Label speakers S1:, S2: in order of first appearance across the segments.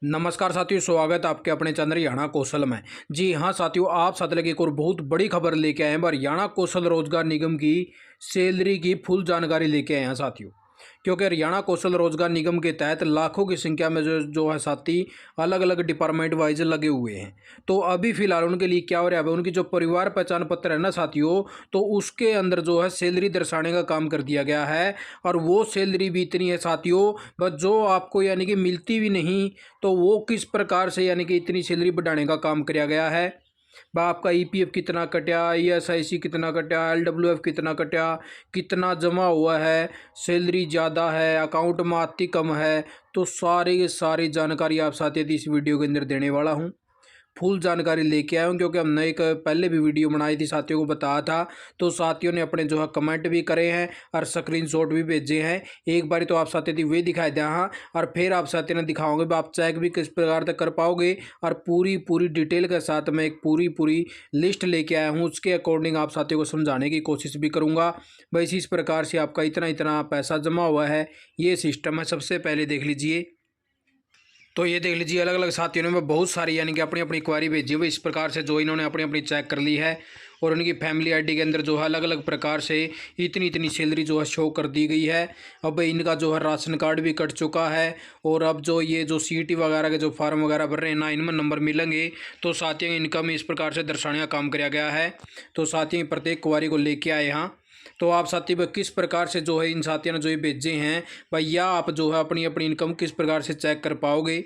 S1: नमस्कार साथियों, स्वागत है आपके अपने चैनल हरियाणा कौशल में। जी हाँ साथियों, आप साथ लगे एक और बहुत बड़ी खबर लेके आए हैं। हरियाणा कौशल रोजगार निगम की सैलरी की फुल जानकारी लेके आए हैं साथियों, क्योंकि हरियाणा कौशल रोजगार निगम के तहत लाखों की संख्या में जो है साथी अलग अलग डिपार्टमेंट वाइज लगे हुए हैं। तो अभी फिलहाल उनके लिए क्या हो रहा है, उनकी जो परिवार पहचान पत्र है ना साथियों, तो उसके अंदर जो है सैलरी दर्शाने का काम कर दिया गया है। और वो सैलरी भी इतनी है साथियों, बस जो आपको यानी कि मिलती भी नहीं, तो वो किस प्रकार से यानी कि इतनी सैलरी बढ़ाने का काम किया गया है। आपका ईपीएफ कितना कटा, ईएसआईसी कितना कटा, एलडब्ल्यूएफ कितना कटा, कितना जमा हुआ है, सैलरी ज़्यादा है, अकाउंट में आती कम है, तो सारी सारी जानकारी आप साथ ही इस वीडियो के अंदर देने वाला हूँ। फुल जानकारी लेके आया हूँ, क्योंकि हमने एक पहले भी वीडियो बनाई थी, साथियों को बताया था, तो साथियों ने अपने जो है कमेंट भी करे हैं और स्क्रीनशॉट भी भेजे हैं। एक बार तो आप साथी थी वे दिखाई दिया हाँ, और फिर आप साथी ने दिखाओगे, आप चेक भी किस प्रकार तक कर पाओगे। और पूरी पूरी डिटेल के साथ मैं एक पूरी पूरी लिस्ट लेके आया हूँ, उसके अकॉर्डिंग आप साथियों को समझाने की कोशिश भी करूँगा। बस इस प्रकार से आपका इतना इतना पैसा जमा हुआ है, ये सिस्टम है। सबसे पहले देख लीजिए, तो ये देख लीजिए अलग अलग साथियों ने बहुत सारी यानी कि अपनी अपनी क्वारी भेजी हुई, इस प्रकार से जो इन्होंने अपनी अपनी चेक कर ली है। और उनकी फैमिली आईडी के अंदर जो है अलग अलग प्रकार से इतनी इतनी सैलरी जो है शो कर दी गई है। अब इनका जो है राशन कार्ड भी कट चुका है। और अब जो ये जो सीटी वगैरह के जो फार्म वगैरह भर रहे हैं ना, इनमें नंबर मिलेंगे, तो साथियों इनकम इस प्रकार से दर्शाने का काम किया गया है। तो साथियों प्रत्येक क्वारी को लेके आए यहाँ। तो आप साथी भाई किस प्रकार से जो है इन साथियों ने जो ये भेजे हैं भैया, आप जो है अपनी अपनी इनकम किस प्रकार से चेक कर पाओगे,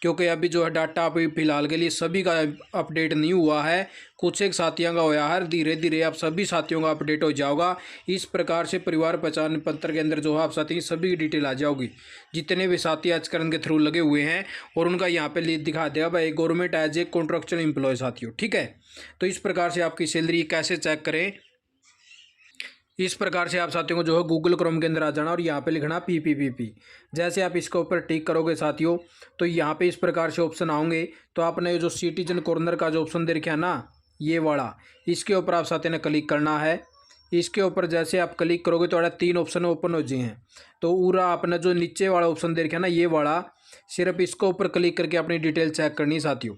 S1: क्योंकि अभी जो है डाटा अभी फिलहाल के लिए सभी का अपडेट नहीं हुआ है, कुछ एक साथियों का होया है। धीरे धीरे आप सभी साथियों का अपडेट हो जाओगा। इस प्रकार से परिवार पहचान पत्र के अंदर जो है आप साथी सभी की डिटेल आ जाओगी, जितने भी साथी आजकल के थ्रू लगे हुए हैं। और उनका यहाँ पे दिखा देगा भाई government as a contractual employee साथियों, ठीक है। तो इस प्रकार से आपकी सैलरी कैसे चेक करें, इस प्रकार से आप साथियों को जो है गूगल क्रोम के अंदर आ जाना और यहाँ पे लिखना पीपीपीपी। जैसे आप इसके ऊपर टिक करोगे साथियों, तो यहाँ पे इस प्रकार से ऑप्शन आओगे। तो आपने जो सिटीजन कॉर्नर का जो ऑप्शन दे रखा है ना, ये वाला, इसके ऊपर आप साथियों ने क्लिक करना है। इसके ऊपर जैसे आप क्लिक करोगे तो तीन ऑप्शन ओपन हो जाए हैं। तो पूरा आपने जो नीचे वाला ऑप्शन दे रखा है ना, ये वाला, सिर्फ इसको ऊपर क्लिक करके अपनी डिटेल चेक करनी है साथियों।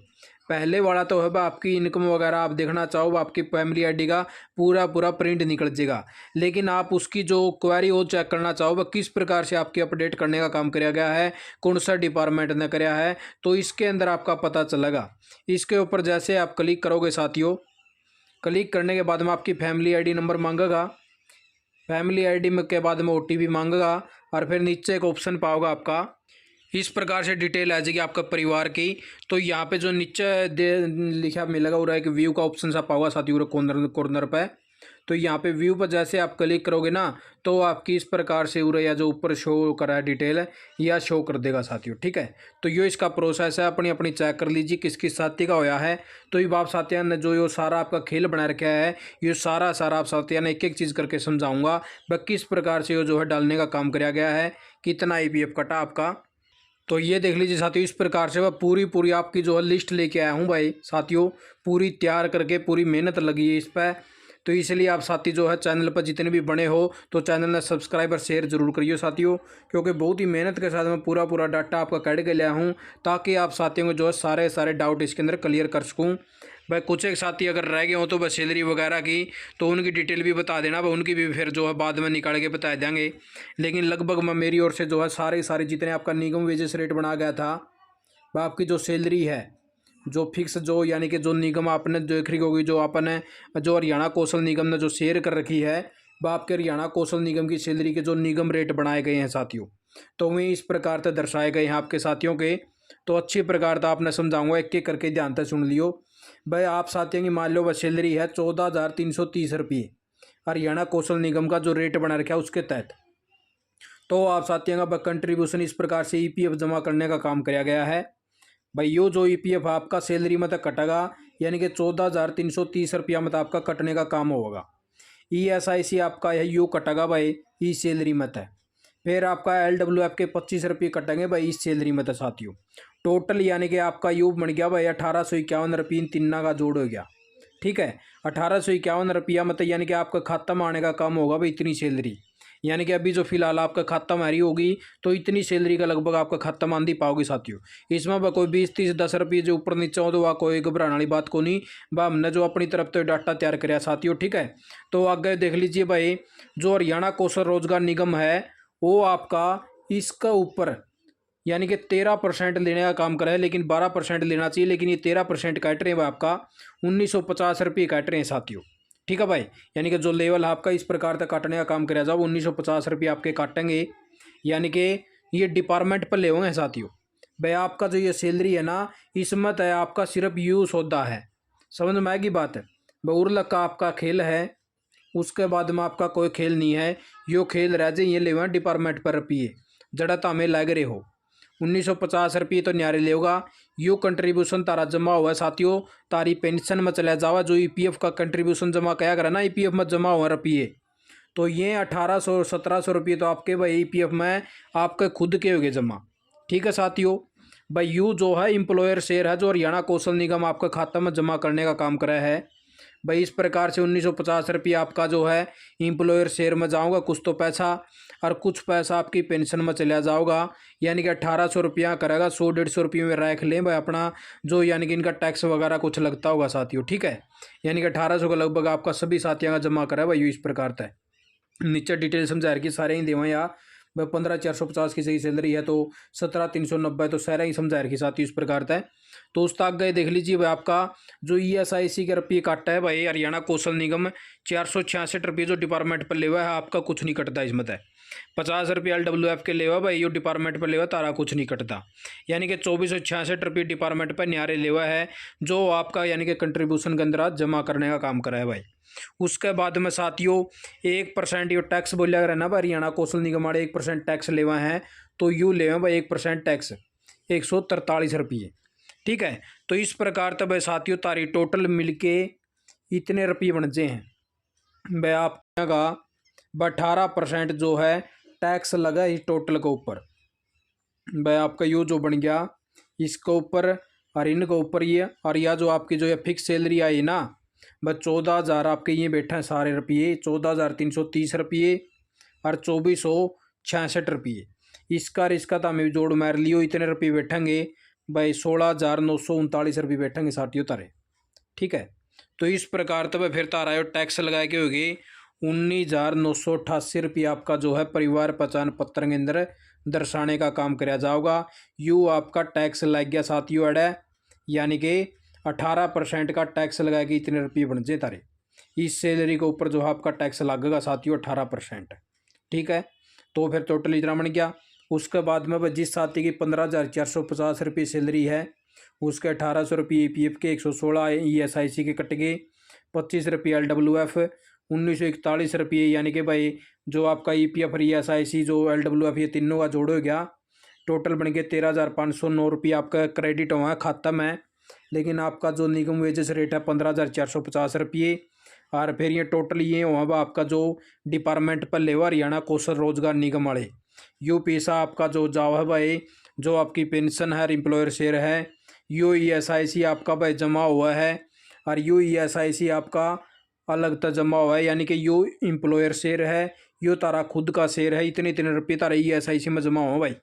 S1: पहले वाला तो है आपकी इनकम वगैरह आप देखना चाहो, आपकी फैमिली आईडी का पूरा पूरा प्रिंट निकल जाएगा। लेकिन आप उसकी जो क्वेरी हो चेक करना चाहो, वह किस प्रकार से आपकी अपडेट करने का काम किया गया है, कौन सा डिपार्टमेंट ने कराया है, तो इसके अंदर आपका पता चलेगा। इसके ऊपर जैसे आप क्लिक करोगे साथियों, क्लिक करने के बाद में आपकी फैमिली आईडी नंबर मांगेगा। फैमिली आईडी में के बाद में ओटीपी मांगेगा। और फिर नीचे एक ऑप्शन पाओगे आपका, इस प्रकार से डिटेल आ जाएगी आपका परिवार की। तो यहाँ पे जो नीचे लिखा मिलेगा पूरा एक व्यू का ऑप्शन सा पाओगा साथियों कॉर्नर कॉर्नर पे। तो यहाँ पे व्यू पर जैसे आप क्लिक करोगे ना, तो आपकी इस प्रकार से उरे या जो ऊपर शो करा है डिटेल, या शो कर देगा साथियों, ठीक है। तो ये इसका प्रोसेस है, अपनी अपनी चेक कर लीजिए किस किस साथी का होया है। तो ये आप साथियों ने जो ये सारा आपका खेल बना रखा है, ये सारा सारा आप साथियों ने एक एक चीज़ करके समझाऊंगा भाई किस प्रकार से ये जो है डालने का काम किया गया है, कितना ईपीएफ कटा आपका। तो ये देख लीजिए साथियों, इस प्रकार से वह पूरी पूरी आपकी जो है लिस्ट लेके आया हूँ भाई साथियों, पूरी तैयार करके, पूरी मेहनत लगी है इस पर। तो इसलिए आप साथी जो है चैनल पर जितने भी बने हो, तो चैनल ने सब्सक्राइब और शेयर जरूर करिए साथियों, क्योंकि बहुत ही मेहनत के साथ मैं पूरा पूरा डाटा आपका काट के लिया हूँ, ताकि आप साथियों को जो है सारे सारे डाउट इसके अंदर क्लियर कर सकूँ। भाई कुछ एक साथी अगर रह गए हो तो बस सैलरी वगैरह की, तो उनकी डिटेल भी बता देना भाई, उनकी भी फिर जो है बाद में निकाल के बता देंगे। लेकिन लगभग मैं मेरी ओर से जो है सारे सारे जितने आपका निगम वेजेस रेट बना गया था, वह आपकी जो सैलरी है, जो फिक्स जो यानी कि जो निगम आपने देख रही होगी, जो आपने जो हरियाणा कौशल निगम ने जो शेयर कर रखी है, वह आपके हरियाणा कौशल निगम की सैलरी के जो निगम रेट बनाए गए हैं साथियों, तो वे इस प्रकार से दर्शाए गए हैं आपके साथियों के। तो अच्छी प्रकार से आपने समझाऊंगा, एक एक करके ध्यान से सुन लियो भाई। आप साथियों की मान लो वह सैलरी है 14,330 रुपये, हरियाणा कौशल निगम का जो रेट बना रखा है उसके तहत। तो आप साथियों का कंट्रीब्यूशन इस प्रकार से ईपीएफ जमा करने का काम किया गया है भाई। यो जो ईपीएफ आपका सैलरी में तक कटेगा, यानी कि 14,330 रुपया में आपका कटने का काम होगा। ईएसआईसी आपका है यो कटेगा भाई इस सैलरी में तय। फिर आपका एलडब्ल्यूएफ के 25 रुपये कटेंगे भाई इस सैलरी में तो साथियों। टोटल यानी कि आपका यूब बन गया भाई 1851 रुपये, तीनों का जोड़ हो गया, ठीक है। 1851 रुपया मतलब यानी कि आपका खाता में आने का काम होगा भाई इतनी सैलरी। यानी कि अभी जो फिलहाल आपका खाता में आ रही होगी तो इतनी सैलरी का लगभग आपका खाता में आंधी पाओगे साथियों। इसमें वह कोई 20 30 10 रुपये जो ऊपर नीचे हो तो वह कोई घबराने वाली बात को नहीं। वह हमने जो अपनी तरफ तो डाटा तैयार कराया साथियों, ठीक है। तो आगे देख लीजिए भाई, जो हरियाणा कौशल रोजगार निगम है वो आपका इसका ऊपर यानी कि 13% लेने का काम करे है, लेकिन 12% लेना चाहिए, लेकिन ये 13% काट रहे हैं आपका 1950 रुपये काट रहे हैं साथियों, ठीक है भाई। यानी कि जो लेवल आपका इस प्रकार तक काटने का काम कराया जाओ 1950 रुपये आपके काटेंगे, यानी कि ये डिपार्टमेंट पर ले होंगे साथियों। भाई आपका जो ये सैलरी है ना इसमें तो आपका सिर्फ यू सौदा है, समझ में आएगी बात। बहुर का आपका खेल है, उसके बाद में आपका कोई खेल नहीं है। यो खेल रह जाए ये ले डिपार्टमेंट पर रुपये जड़ा तो हमें लग रहे हो 1950 रुपये तो न्यारे लेगा। यो कंट्रीब्यूशन तारा जमा हुआ है साथियों, तारी पेंशन में चला जावा। जो ईपीएफ का कंट्रीब्यूशन जमा किया करा ना, ईपीएफ में जमा हुआ रुपये तो ये 1800 1700 रुपये तो आपके भाई ईपीएफ में आपके खुद के हो गए जमा, ठीक है साथियों। भाई यू जो है एम्प्लॉयर शेयर है जो हरियाणा कौशल निगम आपके खाता में जमा करने का काम कर रहा है। भाई इस प्रकार से 1950 रुपये आपका जो है एम्प्लॉयर शेयर में जाऊँगा कुछ तो पैसा, और कुछ पैसा आपकी पेंशन में चला जाओगा। यानी कि 1800 रुपया करेगा, 100 150 रुपये में रख लें भाई अपना जो यानी कि इनका टैक्स वगैरह कुछ लगता होगा साथियों, ठीक है। यानी कि 1800 का लगभग आपका सभी साथियों का जमा करा भाई इस प्रकार था। नीचे डिटेल समझा रखी सारे ही देवा या भाई 15,450 की सही सैलरी है तो 17,390 तो सारा ही समझा रखी साथियों इस प्रकार था। तो उस तक गए देख लीजिए भाई आपका जो ईएसआईसी के रुपये काटा है भाई हरियाणा कौशल निगम 466 रुपये जो डिपार्टमेंट पर लेवा है आपका कुछ नहीं कटता इसमें है। 50 रुपये LWF के लेवा भाई यो डिपार्टमेंट पर लेवा तारा कुछ नहीं कटता। यानी कि 2466 रुपये डिपार्टमेंट पर न्यारे लेवा है जो आपका यानी कि कंट्रीब्यूशन के अंदर जमा करने का काम करा है भाई। उसके बाद में साथियों 1% यो टैक्स बोलिया रहा ना भाई हरियाणा कौशल निगम वाले 1% टैक्स लेवा है तो यू लेवा भाई 1% टैक्स 143 रुपये, ठीक है। तो इस प्रकार तब साथियों तारी टोटल मिलके इतने रुपये बन जाए हैं भाई आपका 18% जो है टैक्स लगा इस टोटल के ऊपर। भाई आपका यो जो बन गया इसके ऊपर और इनके ऊपर ये और या जो आपकी जो है फिक्स सैलरी आई ना बस 14,000 आपके ये बैठे हैं सारे रुपये 14,330 रुपये और 2,466 रुपये। इसका तो हमें जोड़ मार लियो इतने रुपये बैठेंगे भाई 16,939 रुपये बैठेंगे साथियों तारे, ठीक है। तो इस प्रकार तब फिर तारा टैक्स लगा के होगी 19,988 रुपये आपका जो है परिवार पहचान पत्र के अंदर दर्शाने का काम कराया जाओगा। यू आपका टैक्स लग गया साथियों अड़ा, यानी कि 18% का टैक्स लगा के इतने रुपये बन जाए तारे। इस सैलरी के ऊपर जो है आपका टैक्स लगेगा साथियों 18%, ठीक है। तो फिर टोटल इतना बन गया। उसके बाद में जिस साथी की 15,450 रुपये सैलरी है उसके 1800 रुपये EPF के 116 ESIC के कट गए 25 रुपये LWF 1941 रुपये, यानी कि भाई जो आपका EPF और ESIC जो LWF ये तीनों का जोड़ हो गया टोटल बन के 13,509 रुपये आपका क्रेडिट हुआ है खाता में। लेकिन आपका जो निगम वेजेस रेट है 15,450 रुपये और फिर ये टोटल ये हुआ आपका जो डिपार्टमेंट पर लेवा हरियाणा कौशल रोजगार निगम वाले यो पैसा आपका जो जाओ है भाई जो आपकी पेंशन है एम्प्लॉयर शेयर है यो ESIC आपका भाई जमा हुआ है और यो ESIC आपका अलग तो जमा हुआ है, यानी कि यो एम्प्लॉयर शेयर है यो तारा खुद का शेयर है इतने इतने रुपये तारा ESIC में जमा हुआ भाई,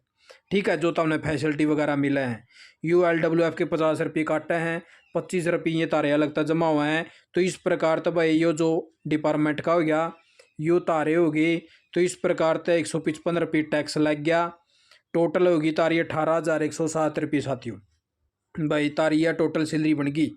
S1: ठीक है। जो तो हमने फैसिलिटी वगैरह मिले हैं यू LWF के 50 रुपये काटे हैं 25 रुपये ये तारे अलग तक जमा हुए हैं। तो इस प्रकार तो भाई यो जो डिपार्टमेंट का हो गया यो तारे हो गए। तो इस प्रकार से 155 रुपये टैक्स लग गया, टोटल होगी तारी 18,107 रुपये साथियों भाई तारी यह टोटल सैलरी बन गई।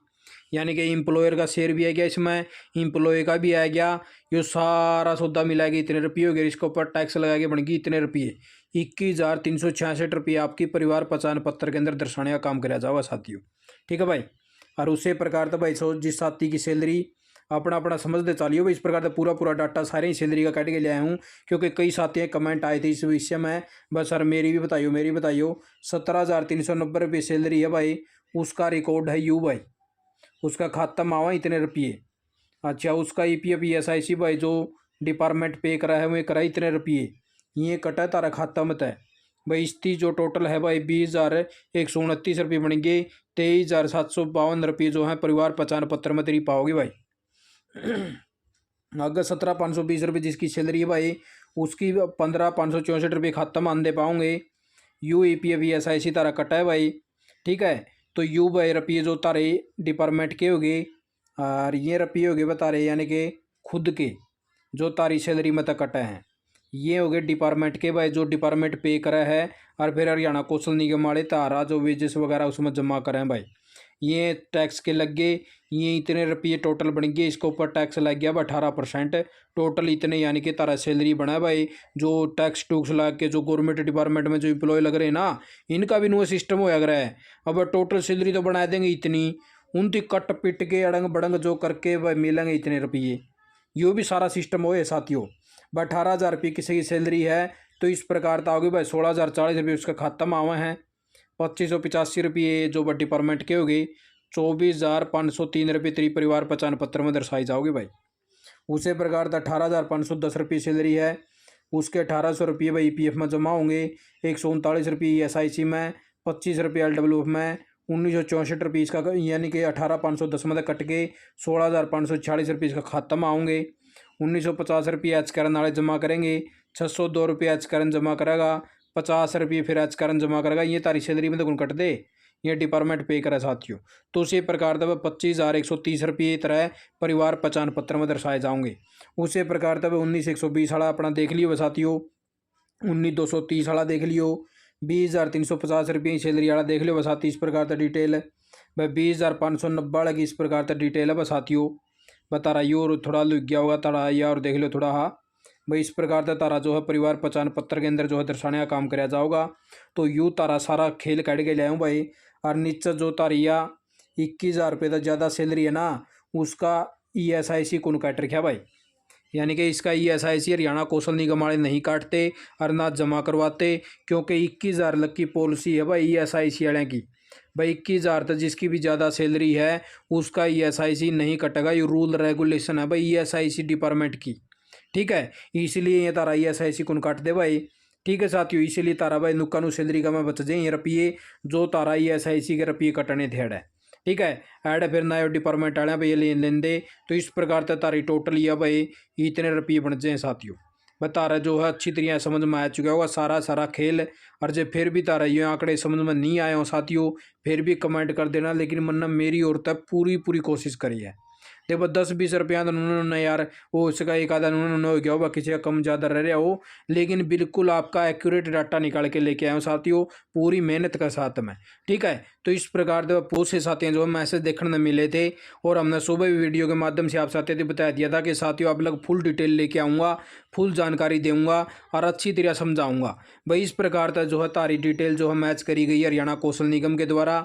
S1: यानी कि एम्प्लॉयर का शेयर भी आ गया इसमें एम्प्लॉय का भी आ गया, यो सारा सौदा मिलाएगा इतने रुपये हो गए, इसके ऊपर टैक्स लगा के बन गई इतने रुपये 21,366 रुपये आपकी परिवार पहचान पत्र के अंदर दर्शाने का काम कराया जाएगा साथियों, ठीक है भाई। और उसी प्रकार तो भाई सो जिस साथी की सैलरी अपना अपना समझते चलिए भाई। इस प्रकार का पूरा डाटा सारे ही सैलरी का काट के ले आया हूँ क्योंकि कई साथी कमेंट आए थे इस विषय में बस सर मेरी भी बताइयो 17,390 रुपये सैलरी है भाई उसका रिकॉर्ड है यू भाई उसका खाता में आवा इतने रुपये। अच्छा उसका EPF ESIC भाई जो डिपार्टमेंट पे करा है वो करा इतने रुपये ये कटा तारा खाता में तय भाई इसकी जो टोटल है भाई 20,129 रुपये बन गए 23,752 रुपये जो है परिवार पहचान पत्र में तेरी पाओगे भाई। अगर 17,520 रुपये जिसकी सैलरी है भाई उसकी 15,564 खात्मा मान दे पाओगे। यू EPF ESIC तारा कटा है भाई, ठीक है। तो यू भाई रुपये जो तारे डिपार्टमेंट के हो गए और ये रुपये हो गए बता रहे यानी कि खुद के जो तारी सैलरी में तक कटा है, ये हो गए डिपार्टमेंट के भाई जो डिपार्टमेंट पे करा है। और फिर हरियाणा कौशल निगम वाले तारा जो वेजेस वगैरह उसमें जमा करें भाई, ये टैक्स के लग गए, ये इतने रुपये टोटल बन गए, इसके ऊपर टैक्स लग गया 18% टोटल इतने यानी कि तारा सैलरी बना है भाई। जो टैक्स टूक्स लग के जो गवर्नमेंट डिपार्टमेंट में जो एम्प्लॉय लग रहे हैं ना, इनका भी नुआ सिस्टम होया कर है। अब टोटल सैलरी तो बना देंगे इतनी, उनकी कट पिट के अड़ंग बड़ंग जो करके भाई मिलेंगे इतने रुपये, यो भी सारा सिस्टम हो साथियों। भाई 18,000 रुपये किसी की सैलरी है तो इस प्रकार तो आओगे भाई 16,040 उसका खाता में आवा है। 2585 रुपये जो बड्डी डिपार्टमेंट के हो गए, 24,503 रुपये तेरी परिवार पहचान पत्र में दर्शाई जाओगे भाई। उसी प्रकार का 18,510 रुपये सैलरी है, उसके 1,800 रुपये भाई EPF में जमा होंगे, 139 रुपये ESIC में, 25 रुपये LWF में, 1964 रुपये इसका यानी कि 18,510 में कट के 16,546 रुपये इसका खाता में आऊँगे। 1950 रुपये एच करन वाले जमा करेंगे, 602 रुपये एच करन जमा करेगा, 50 रुपये फिर एच करन जमा करेगा। ये तारी सैलरी में तो कौन कट दे, ये डिपार्टमेंट पे करे साथियों। तो उसी प्रकार तब 25,130 रुपये तरह परिवार पहचान पत्र में दर्शाए जाओगे। उसी प्रकार तब 19,120 वाला अपना देख लियो साथियों, 19,230 वाला देख लियो, 20,350 रुपये सैलरी वाला देख लियो साथी। इस प्रकार का डिटेल भाई 20,590 वाला की इस प्रकार का डिटेल है साथियों। बता रहा यो थोड़ा लुक गया होगा तारा या और देख लो थोड़ा। हाँ भाई इस प्रकार का तारा जो है परिवार पहचान पत्र के अंदर जो है दर्शाने का काम कराया जाओगा। तो यू तारा सारा खेल काट के ले आऊँ भाई। और नीचे जो तारिया 21,000 रुपये तक ज़्यादा सैलरी है ना, उसका ESIC कौन काट रखा भाई, यानी कि इसका ESIC हरियाणा कौशल निगम वाले नहीं काटते और ना जमा करवाते, क्योंकि 21,000 लग की पॉलिसी है भाई ESIC वाले की। भाई 21,000 तक जिसकी भी ज़्यादा सैलरी है उसका ESIC नहीं कटेगा, ये रूल रेगुलेशन है भाई ESIC डिपार्टमेंट की, ठीक है। इसलिए ये तारा ESIC कौन काट दे भाई, ठीक है साथियों। इसीलिए तारा भाई नुक्का नु सैलरी का मैं बच जाए ये रुपये जो तारा ESIC के रुपये कटने थे है, ठीक है। ऐड फिर ना डिपार्टमेंट वाले भाई लेन लेन दे, तो इस प्रकार से तारी टोटल या भाई इतने रुपये बन जाए साथियों। बता रहा जो है अच्छी तरह समझ में आ चुका होगा सारा खेल। और जब फिर भी तारा ये आंकड़े समझ में नहीं आए हो साथियों, फिर भी कमेंट कर देना, लेकिन मन्ना मेरी ओर तक पूरी कोशिश करी है। देखो 10-20 रुपया तो उन्होंने यार वो उसका एक आधा उन्होंने हो गया होगा, किसी का कम ज़्यादा रह रहा हो, लेकिन बिल्कुल आपका एक्यूरेट डाटा निकाल के लेके आए हो साथियों, पूरी मेहनत का साथ में, ठीक है। तो इस प्रकार से बहुत से साथियों जो मैसेज देखने में मिले थे और हमने सुबह भी वीडियो के माध्यम से आप साथियों को बता दिया था कि साथियों आप लोग फुल डिटेल लेके आऊँगा, फुल जानकारी दूंगा और अच्छी तरह समझाऊँगा भाई। इस प्रकार का जो है तारी डिटेल जो है मैच करी गई है हरियाणा कौशल निगम के द्वारा।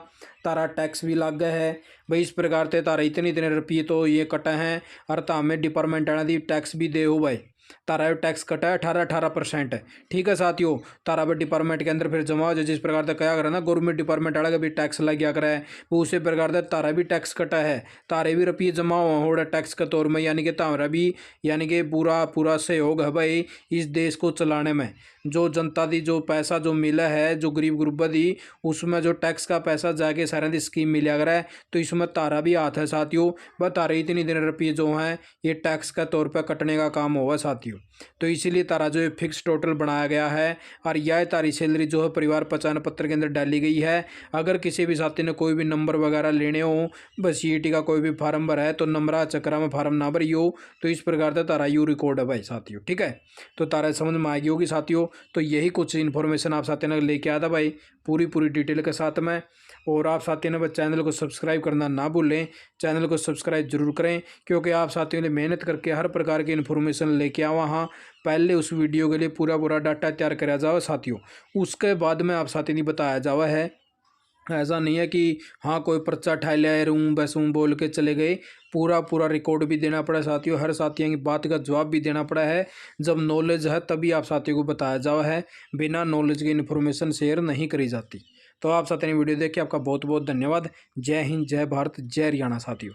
S1: तारा टैक्स भी लग गया है भाई, इस प्रकार से तारा इतने रुपये तो ये कटा है और हमें डिपार्टमेंट वाला दी टैक्स भी दे हो भाई। तारा टैक्स कटा है 18%, ठीक है साथियों। तारा भी डिपार्टमेंट के अंदर फिर जमा हो जाए, जिस प्रकार से क्या करा ना गवर्नमेंट डिपार्टमेंट वाला का भी टैक्स लग गया करा है, वो उसी प्रकार से तारा भी टैक्स कटा है, तारे भी रुपये जमा हो टैक्स के तौर में, यानी कि तारा भी यानी कि पूरा सहयोग है भाई इस देश को चलाने में। जो जनता दी जो पैसा जो मिला है जो गरीब गुरबा दी, उसमें जो टैक्स का पैसा जाके सारे दी स्कीम मिला करा है, तो इसमें तारा भी हाथ है साथियों। बस तारे इतनी दिन रुपये जो हैं ये टैक्स का तौर पर कटने का काम होगा साथियों। तो इसीलिए तारा जो फिक्स टोटल बनाया गया है और यह तारी सैलरी जो है परिवार पहचान पत्र के अंदर डाली गई है। अगर किसी भी साथी ने कोई भी नंबर वगैरह लेने हो, बस CET का कोई भी फार्म भरा है तो नंबर चक्रा में फार्म ना भरी हो, तो इस प्रकार से तारा यू रिकॉर्ड है भाई साथियों, ठीक है। तो तारा समझ में आ गई होगी साथियों। तो यही कुछ इन्फॉर्मेशन आप साथियों ने लेके आया था भाई पूरी डिटेल के साथ में। और आप साथियों ने बस चैनल को सब्सक्राइब करना ना भूलें, चैनल को सब्सक्राइब जरूर करें, क्योंकि आप साथियों ने मेहनत करके हर प्रकार की इन्फॉर्मेशन लेके आवा। हाँ पहले उस वीडियो के लिए पूरा डाटा तैयार कराया जाओ साथियों, उसके बाद में आप साथियों ने बताया जावा है। ऐसा नहीं है कि हाँ कोई पर्चा उठा लिया रूम बस बोल के चले गए, पूरा रिकॉर्ड भी देना पड़ा साथियों, हर साथियों की बात का जवाब भी देना पड़ा है। जब नॉलेज है तभी आप साथियों को बताया जावा है, बिना नॉलेज की इन्फॉर्मेशन शेयर नहीं करी जाती। तो आप साथियों ने वीडियो देख के आपका बहुत धन्यवाद। जय हिंद, जय भारत, जय हरियाणा साथियों।